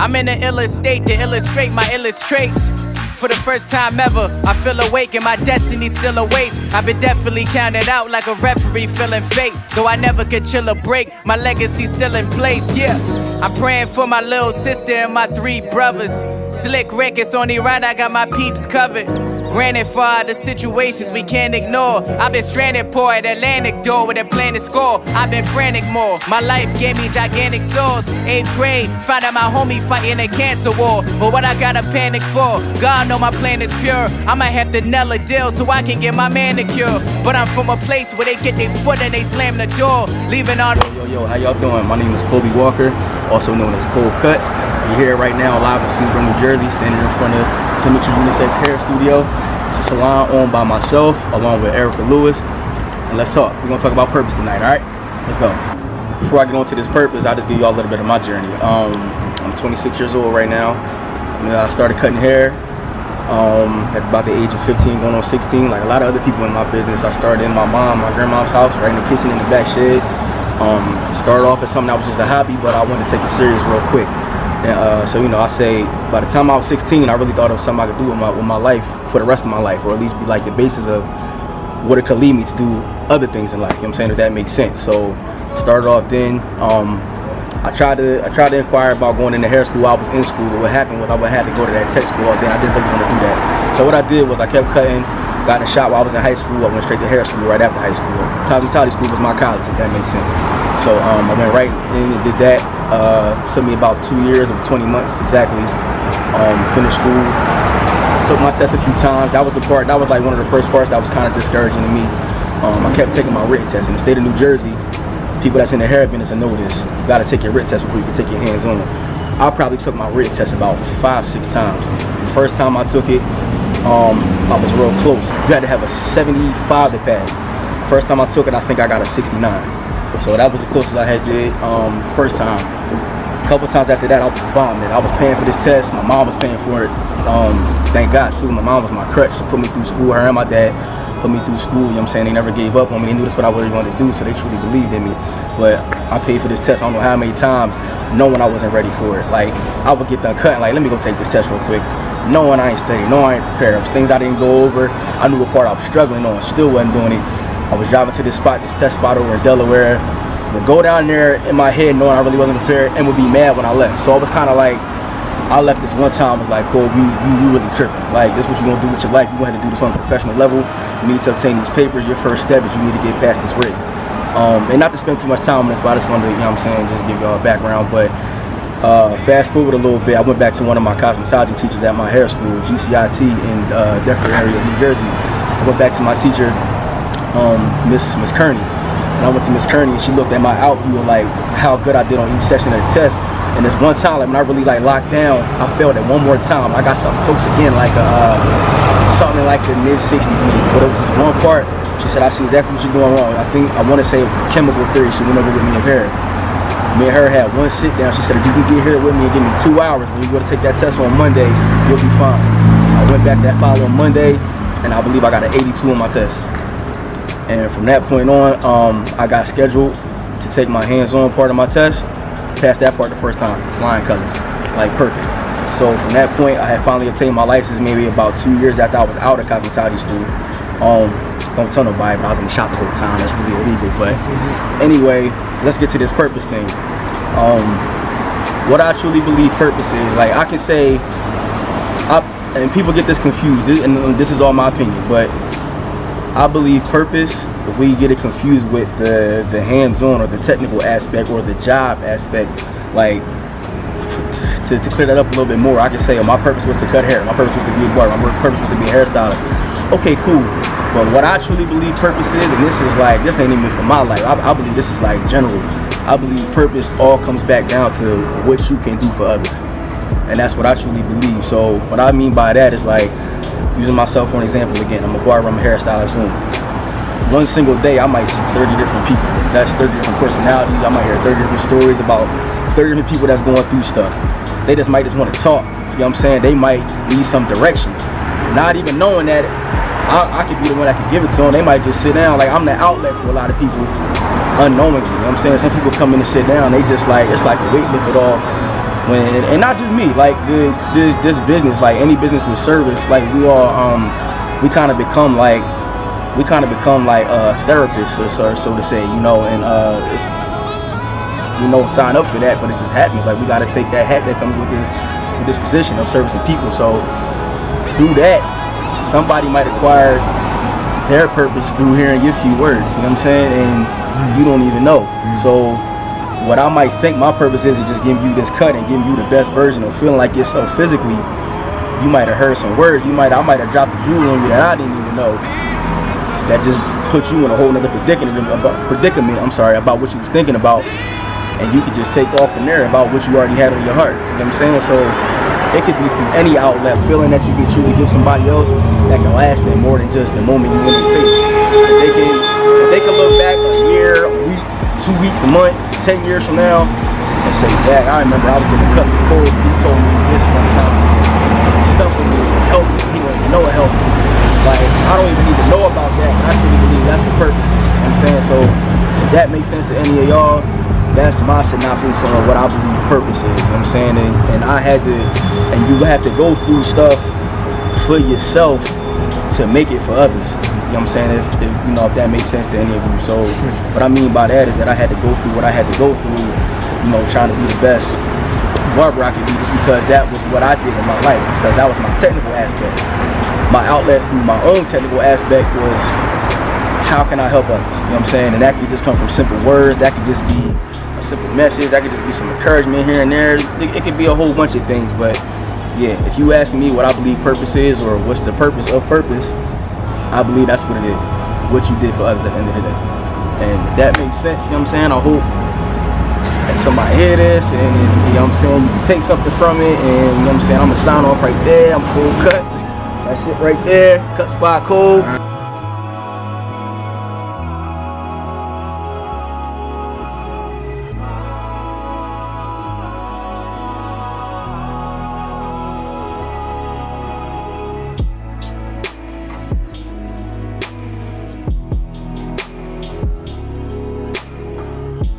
I'm in the illest state to illustrate my illest traits. For the first time ever, I feel awake and my destiny still awaits. I've been definitely counted out like a referee feeling fate. Though I never could chill or break, my legacy still in place, yeah. I'm praying for my little sister and my 3 brothers. Slick Rick, it's only right I got my peeps covered. Granted, for all the situations we can't ignore, I've been stranded poor at Atlantic door with a plan to score. I've been frantic more, my life gave me gigantic sores. 8th grade, found out my homie fighting a cancer war. But what I gotta panic for? God know my plan is pure. I might have to nail a deal so I can get my manicure. But I'm from a place where they get their foot and they slam the door, leaving all. Yo, how y'all doing? My name is Kolby Walker, also known as Kutz. We're here right now live in Swedesboro, New Jersey, standing in front of Symmetry Unisex Hair Studio. It's a salon owned by myself, along with Erica Lewis. And let's talk. We're gonna talk about purpose tonight, all right? Let's go. Before I get on to this purpose, I'll just give y'all a little bit of my journey. I'm 26 years old right now. I started cutting hair at about the age of 15, going on 16. Like a lot of other people in my business, I started in my grandmom's house, right in the kitchen, in the back shed. Started off as something that was just a hobby, but I wanted to take it serious real quick. And, so, I say by the time I was 16, I really thought it was something I could do with my life for the rest of my life, or at least be like the basis of what it could lead me to do other things in life. You know what I'm saying? If that makes sense. So, started off then. I tried to inquire about going into hair school. I was in school, but what happened was I had to go to that tech school all day. I didn't really want to do that. So what I did was I kept cutting. Got in a shop while I was in high school. I went straight to hair school right after high school. Cosmetology school was my college, if that makes sense. So I went right in and did that. Took me about 2 years, or 20 months exactly. Finished school. Took my test a few times. That was like one of the first parts that was kind of discouraging to me. I kept taking my written test. In the state of New Jersey, people that's in the hair business know this. You gotta take your written test before you can take your hands on it. I probably took my written test about 5-6 times. The first time I took it, I was real close. You had to have a 75 to pass. First time I took it, I think I got a 69. So that was the closest I had did first time. A couple times after that, I was bombing it. I was paying for this test. My mom was paying for it. Thank God too. My mom was my crutch. She put me through school. Her and my dad put me through school. You know what I'm saying? They never gave up on me. They knew this what I really wanted to do, so they truly believed in me. But I paid for this test I don't know how many times, knowing I wasn't ready for it. Like, I would get done cutting, like, let me go take this test real quick. Knowing I ain't studied, knowing I ain't prepared. It was things I didn't go over. I knew what part I was struggling on, still wasn't doing it. I was driving to this test spot over in Delaware. Would go down there in my head knowing I really wasn't prepared and would be mad when I left. So it was kind of like, I left this one time, was like, Cole, you really tripping. Like, this is what you're gonna do with your life. You gonna have to do this on a professional level. You need to obtain these papers. Your first step is you need to get past this rig. And not to spend too much time on this, but I just wanted to, just give y'all a background. But fast forward a little bit, I went back to one of my cosmetology teachers at my hair school, GCIT in Deptford area of New Jersey. I went back to my teacher, Miss Kearney. And I went to Miss Kearney and she looked at my outview and like how good I did on each session of the test. And this one time, like when I really like locked down, I failed it one more time. I got something close again, like something like the mid-60s maybe. But it was this one part. She said, I see exactly what you're doing wrong. I want to say it was the chemical theory. She went over with me and her. Me and her had one sit down. She said, if you can get here with me and give me 2 hours, when you go to take that test on Monday, you'll be fine. I went back that following Monday, and I believe I got an 82 on my test. And from that point on, I got scheduled to take my hands-on part of my test. Passed that part the first time, flying colors, like perfect. So from that point, I had finally obtained my license maybe about 2 years after I was out of cosmetology school. Don't tell nobody, but I was in the shop the whole time. That's really illegal. But anyway, let's get to this purpose thing. What I truly believe purpose is, like I can say, and people get this confused, and this is all my opinion, but I believe purpose, if we get it confused with the hands-on or the technical aspect or the job aspect, like to clear that up a little bit more, I can say, my purpose was to cut hair, my purpose was to be a barber, my purpose was to be a hairstylist. Okay, cool. But what I truly believe purpose is, and this ain't even for my life, I believe this is like general. I believe purpose all comes back down to what you can do for others. And that's what I truly believe. So what I mean by that is like, using myself for an example again, I'm a barber, I'm a hairstylist, boom. One single day, I might see 30 different people. That's 30 different personalities. I might hear 30 different stories about 30 different people that's going through stuff. They might just want to talk. You know what I'm saying? They might need some direction. Not even knowing that I could be the one that could give it to them. They might just sit down. Like, I'm the outlet for a lot of people unknowingly. You know what I'm saying? Some people come in and sit down. They just like, it's like a weight lifted off and not just me, like this business, like any business with service, like we all we kind of become like therapists, or so to say, you know, and sign up for that, but it just happens. Like we got to take that hat that comes with this position of servicing people. So through that, somebody might acquire their purpose through hearing your few words. You know what I'm saying? And you don't even know. So what I might think my purpose is just giving you this cut and giving you the best version of feeling like yourself physically. You might have heard some words. I might have dropped a jewel on you that I didn't even know. That just put you in a whole nother predicament about what you was thinking about. And you could just take off from there about what you already had on your heart. You know what I'm saying? So it could be through any outlet, feeling that you can truly give somebody else that can last them more than just the moment you in their face. If they can look back a year, a week, 2 weeks, a month, 10 years from now, and say, Dad, I remember I was gonna cut the cord. He told me this one time. He stuck with me, helped me. He didn't even know it helped me. Like, I don't even need to know about that. I truly believe that's what purpose is. You know what I'm saying? So if that makes sense to any of y'all, that's my synopsis on what I believe purpose is. You know what I'm saying? And I had to, and you have to go through stuff for yourself to make it for others. You know what I'm saying? If that makes sense to any of you. So what I mean by that is that I had to go through what I had to go through, you know, trying to be the best barber I could be, just because that was what I did in my life, just because that was my technical aspect. My outlet through my own technical aspect was, how can I help others? You know what I'm saying? And that could just come from simple words. That could just be a simple message. That could just be some encouragement here and there. It could be a whole bunch of things. But yeah, if you asking me what I believe purpose is, or what's the purpose of purpose, I believe that's what it is. What you did for others at the end of the day. And if that makes sense, you know what I'm saying? I hope that somebody hear this, and you know what I'm saying, you can take something from it. And you know what I'm saying, I'm gonna sign off right there. I'm Kutz. That's it right there. Kutz by Cole.